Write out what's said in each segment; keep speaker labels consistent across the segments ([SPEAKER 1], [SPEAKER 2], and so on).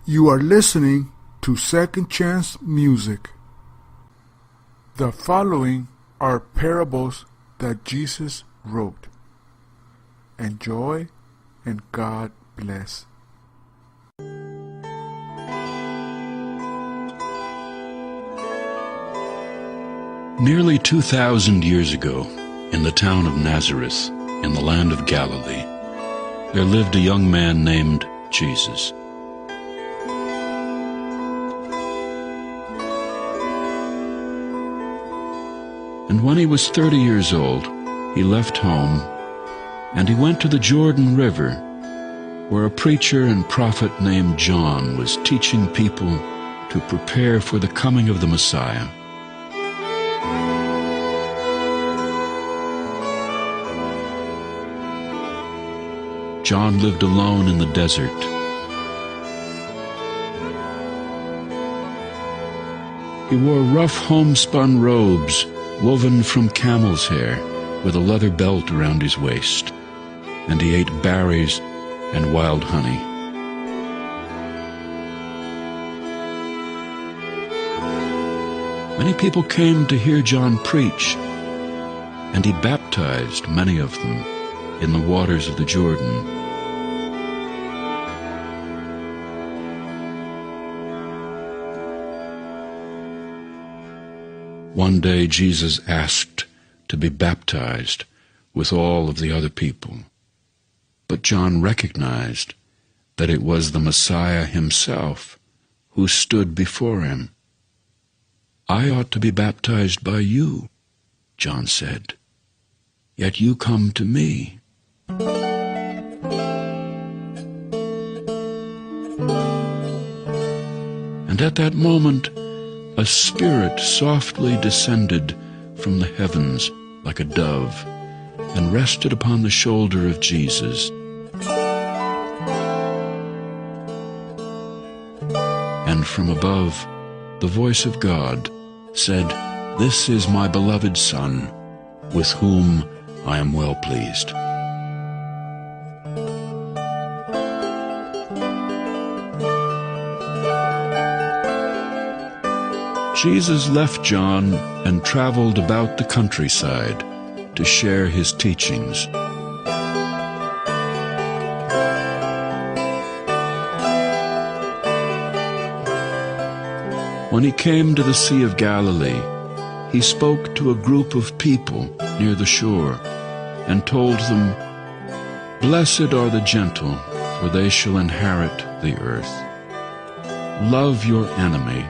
[SPEAKER 1] You are listening to Second Chance Music. The following are parables that Jesus wrote. Enjoy and God bless.
[SPEAKER 2] Nearly 2,000 years ago, in the town of Nazareth, in the land of Galilee, there lived a young man named Jesus. And when he was 30 years old, he left home, and he went to the Jordan River, where a preacher and prophet named John was teaching people to prepare for the coming of the Messiah. John lived alone in the desert. He wore rough homespun robes woven from camel's hair with a leather belt around his waist, and he ate berries and wild honey. Many people came to hear John preach, and he baptized many of them in the waters of the Jordan. One day Jesus asked to be baptized with all of the other people, but John recognized that it was the Messiah himself who stood before him. "I ought to be baptized by you," John said, "yet you come to me." And at that moment, a spirit softly descended from the heavens like a dove and rested upon the shoulder of Jesus. And from above, the voice of God said, "This is my beloved Son, with whom I am well pleased." Jesus left John and traveled about the countryside to share his teachings. When he came to the Sea of Galilee, he spoke to a group of people near the shore and told them, "Blessed are the gentle, for they shall inherit the earth. Love your enemy,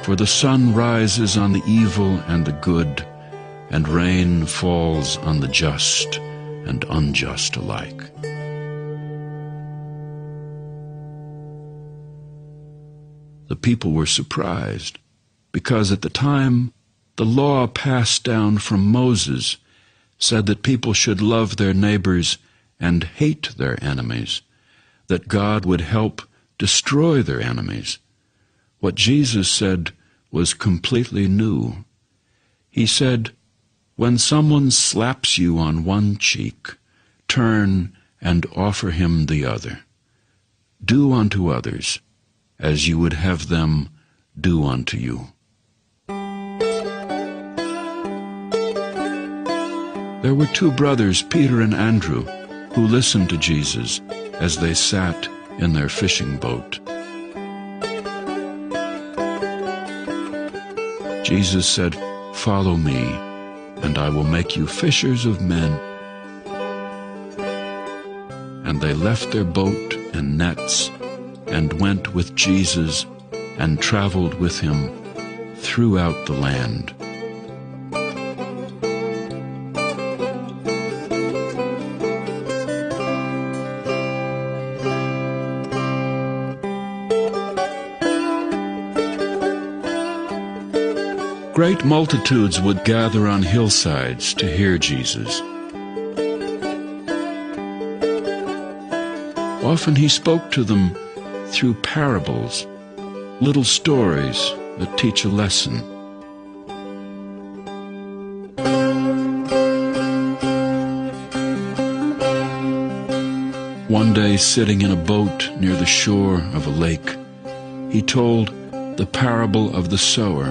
[SPEAKER 2] for the sun rises on the evil and the good, and rain falls on the just and unjust alike." The people were surprised, because at the time the law passed down from Moses said that people should love their neighbors and hate their enemies, that God would help destroy their enemies. What Jesus said was completely new. He said, "When someone slaps you on one cheek, turn and offer him the other. Do unto others as you would have them do unto you." There were two brothers, Peter and Andrew, who listened to Jesus as they sat in their fishing boat. Jesus said, "Follow me, and I will make you fishers of men." And they left their boat and nets and went with Jesus and traveled with him throughout the land. Great multitudes would gather on hillsides to hear Jesus. Often he spoke to them through parables, little stories that teach a lesson. One day, sitting in a boat near the shore of a lake, he told the parable of the sower.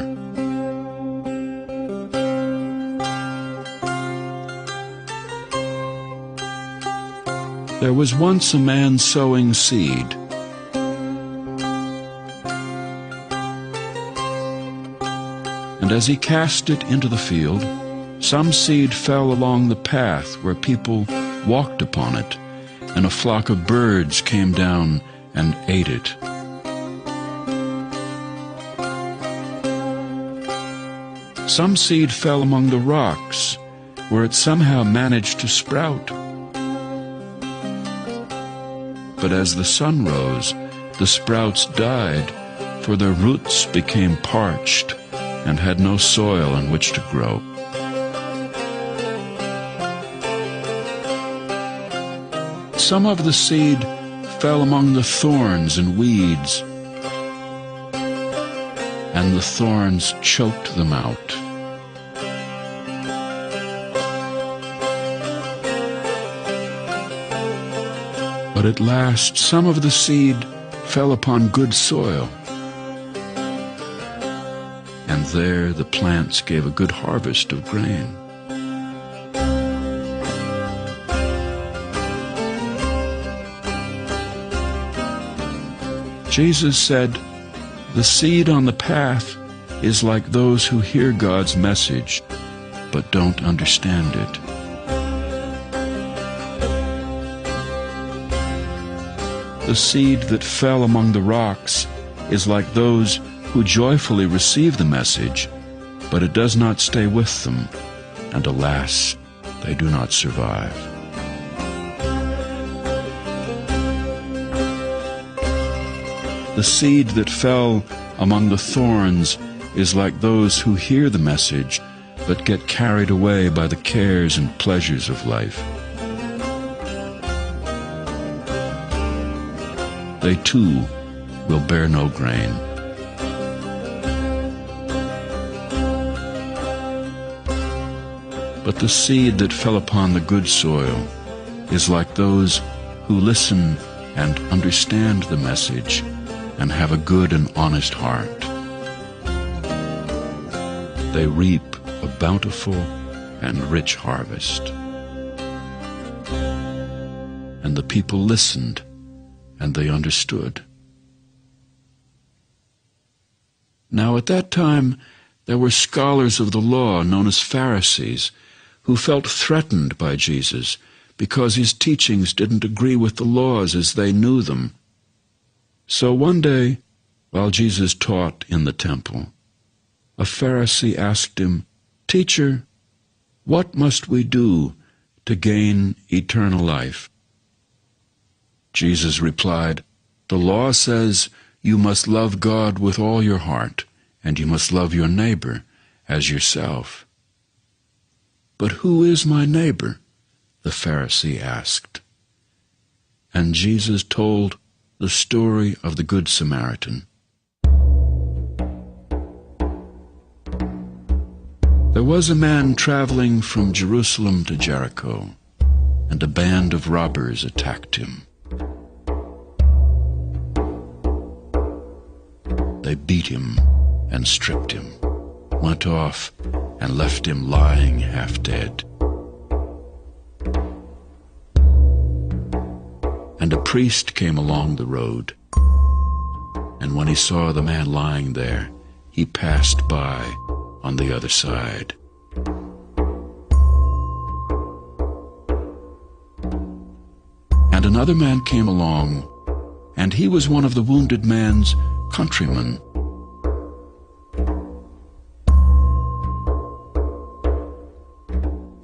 [SPEAKER 2] There was once a man sowing seed. And as he cast it into the field, some seed fell along the path where people walked upon it, and a flock of birds came down and ate it. Some seed fell among the rocks, where it somehow managed to sprout. But as the sun rose, the sprouts died, for their roots became parched and had no soil in which to grow. Some of the seed fell among the thorns and weeds, and the thorns choked them out. But at last some of the seed fell upon good soil, and there the plants gave a good harvest of grain. Jesus said, "The seed on the path is like those who hear God's message, but don't understand it. The seed that fell among the rocks is like those who joyfully receive the message, but it does not stay with them, and alas, they do not survive." The seed that fell among the thorns is like those who hear the message, but get carried away by the cares and pleasures of life. They too will bear no grain. But the seed that fell upon the good soil is like those who listen and understand the message and have a good and honest heart. They reap a bountiful and rich harvest. And the people listened, and they understood. Now at that time there were scholars of the law known as Pharisees who felt threatened by Jesus because his teachings didn't agree with the laws as they knew them. So one day, while Jesus taught in the temple, a Pharisee asked him, "Teacher, what must we do to gain eternal life?" Jesus replied, "The law says you must love God with all your heart, and you must love your neighbor as yourself." "But who is my neighbor?" the Pharisee asked. And Jesus told the story of the Good Samaritan. There was a man traveling from Jerusalem to Jericho, and a band of robbers attacked him. They beat him and stripped him, went off and left him lying half dead. And a priest came along the road, and when he saw the man lying there, he passed by on the other side. And another man came along, and he was one of the wounded man's countrymen.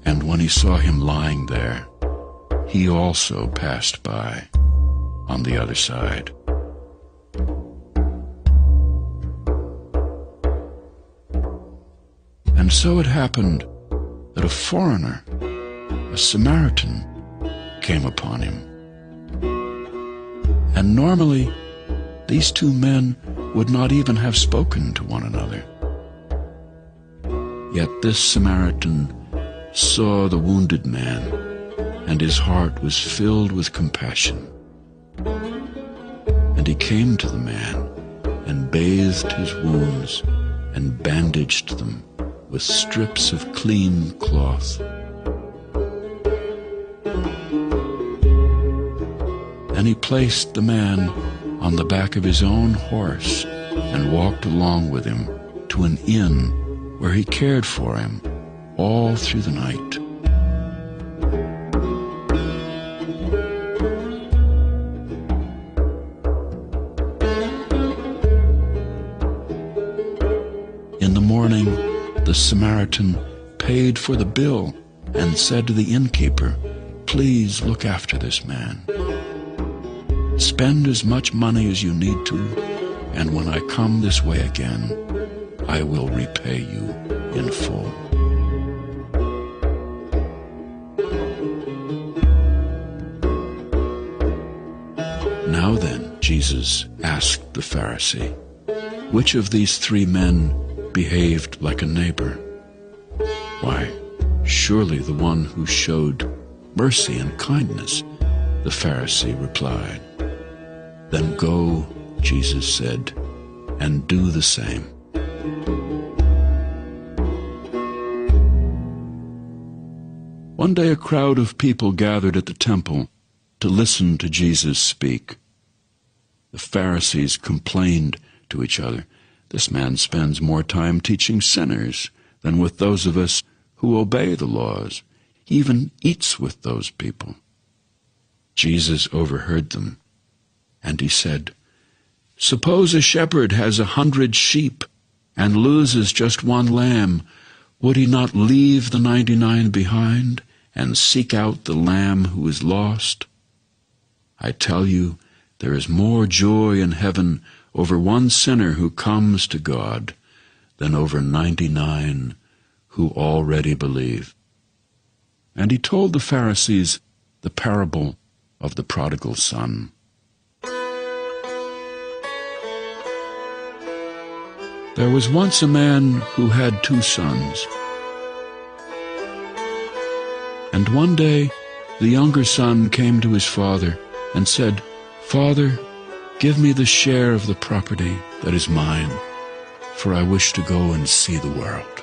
[SPEAKER 2] And when he saw him lying there, he also passed by on the other side. And so it happened that a foreigner, a Samaritan, came upon him. And normally, these two men would not even have spoken to one another. Yet this Samaritan saw the wounded man, and his heart was filled with compassion. And he came to the man and bathed his wounds and bandaged them with strips of clean cloth. Then he placed the man on the back of his own horse and walked along with him to an inn where he cared for him all through the night. In the morning, the Samaritan paid for the bill and said to the innkeeper, "Please look after this man. Spend as much money as you need to, and when I come this way again, I will repay you in full." Now then, Jesus asked the Pharisee, "Which of these 3 men behaved like a neighbor?" "Why, surely the one who showed mercy and kindness," the Pharisee replied. "Then go," Jesus said, "and do the same." One day a crowd of people gathered at the temple to listen to Jesus speak. The Pharisees complained to each other, "This man spends more time teaching sinners than with those of us who obey the laws. He even eats with those people." Jesus overheard them, and he said, "Suppose a shepherd has 100 sheep and loses just one lamb. Would he not leave the 99 behind and seek out the lamb who is lost? I tell you, there is more joy in heaven over one sinner who comes to God than over 99 who already believe." And he told the Pharisees the parable of the prodigal son. There was once a man who had 2 sons. And one day the younger son came to his father and said, "Father, give me the share of the property that is mine, for I wish to go and see the world."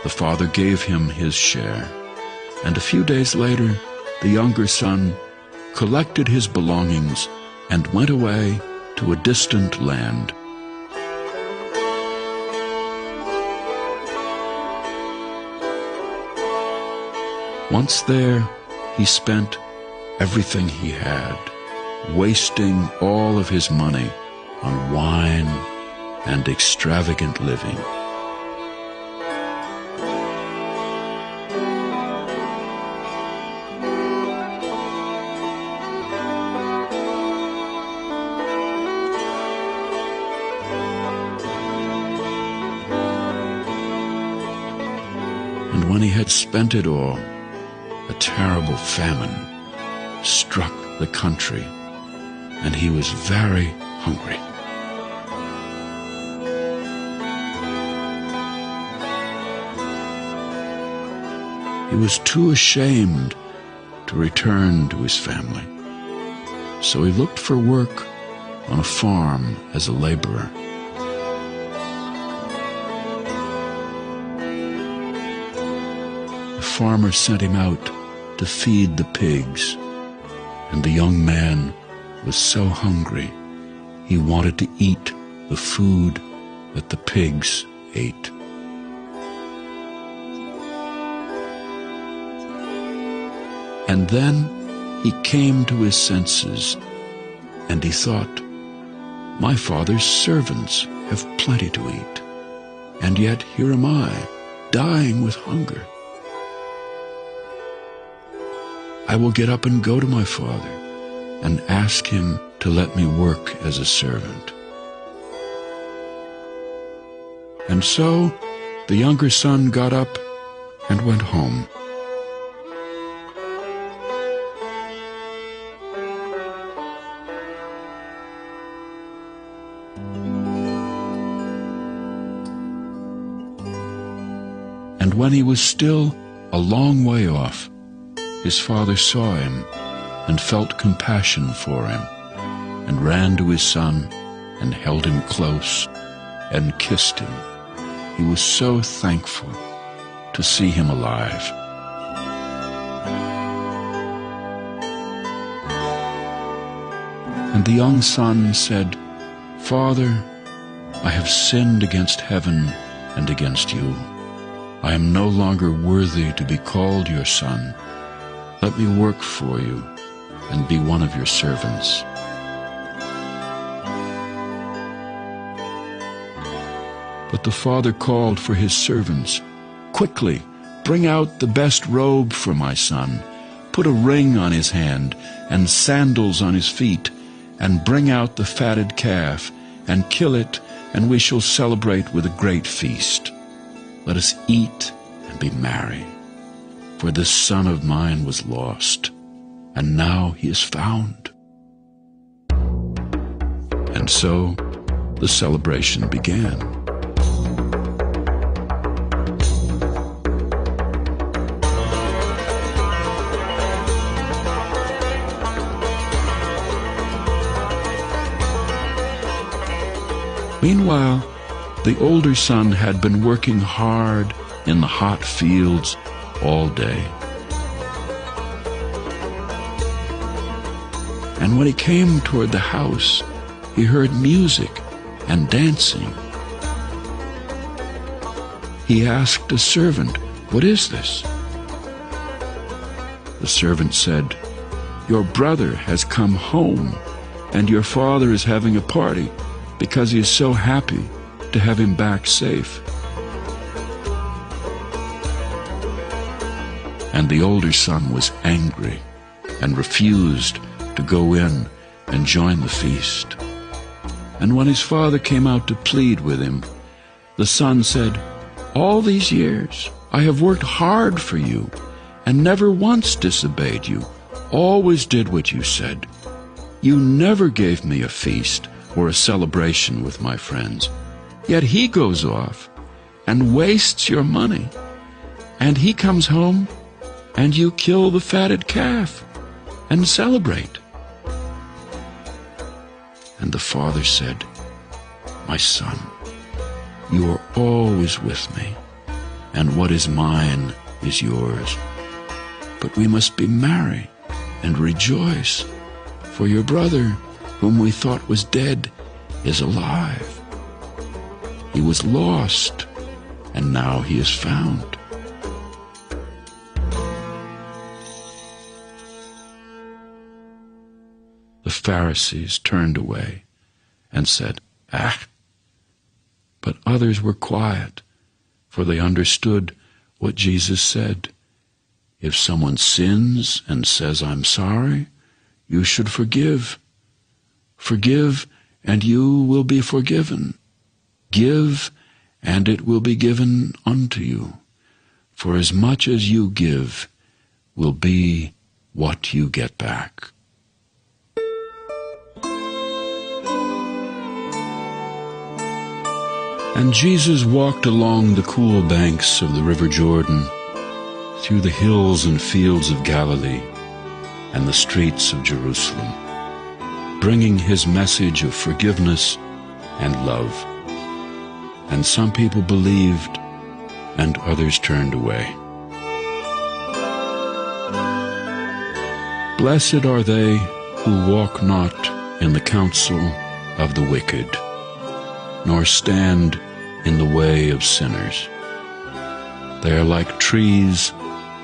[SPEAKER 2] The father gave him his share, and a few days later the younger son collected his belongings and went away to a distant land. Once there, he spent everything he had, wasting all of his money on wine and extravagant living. And when he had spent it all, a terrible famine struck the country, and he was very hungry. He was too ashamed to return to his family, so he looked for work on a farm as a laborer. The farmer sent him out to feed the pigs, and the young man was so hungry he wanted to eat the food that the pigs ate. And then he came to his senses, and he thought, "My father's servants have plenty to eat, and yet here am I, dying with hunger. I will get up and go to my father and ask him to let me work as a servant." And so the younger son got up and went home. And when he was still a long way off, his father saw him and felt compassion for him. and ran to his son and held him close and kissed him. He was so thankful to see him alive. And the young son said, "Father, I have sinned against heaven and against you. I am no longer worthy to be called your son. Let me work for you and be one of your servants." But the father called for his servants. "Quickly, bring out the best robe for my son. Put a ring on his hand and sandals on his feet, and bring out the fatted calf and kill it, and we shall celebrate with a great feast. Let us eat and be merry. For this son of mine was lost, and now he is found." And so the celebration began. Meanwhile, the older son had been working hard in the hot fields all day. And when he came toward the house, he heard music and dancing. He asked a servant, "What is this?" The servant said, "Your brother has come home, and your father is having a party because he is so happy to have him back safe." And the older son was angry and refused to go in and join the feast. And when his father came out to plead with him, the son said, "All these years I have worked hard for you and never once disobeyed you, always did what you said. You never gave me a feast or a celebration with my friends. Yet he goes off and wastes your money, and he comes home and you kill the fatted calf and celebrate." And the father said, "My son, you are always with me, and what is mine is yours. But we must be merry and rejoice, for your brother, whom we thought was dead, is alive. He was lost, and now he is found." The Pharisees turned away and said, "Ah!" But others were quiet, for they understood what Jesus said. If someone sins and says, "I'm sorry," you should forgive. Forgive, and you will be forgiven. Give, and it will be given unto you. For as much as you give will be what you get back. And Jesus walked along the cool banks of the river Jordan, through the hills and fields of Galilee and the streets of Jerusalem, bringing his message of forgiveness and love. And some people believed, and others turned away. Blessed are they who walk not in the counsel of the wicked, nor stand in the way of sinners. They are like trees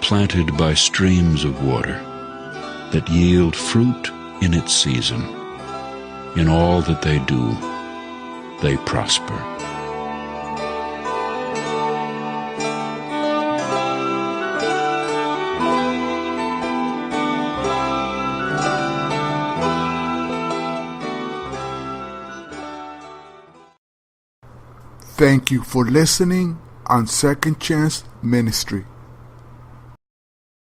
[SPEAKER 2] planted by streams of water, that yield fruit in its season. In all that they do, they prosper.
[SPEAKER 1] Thank you for listening on Second Chance Ministry.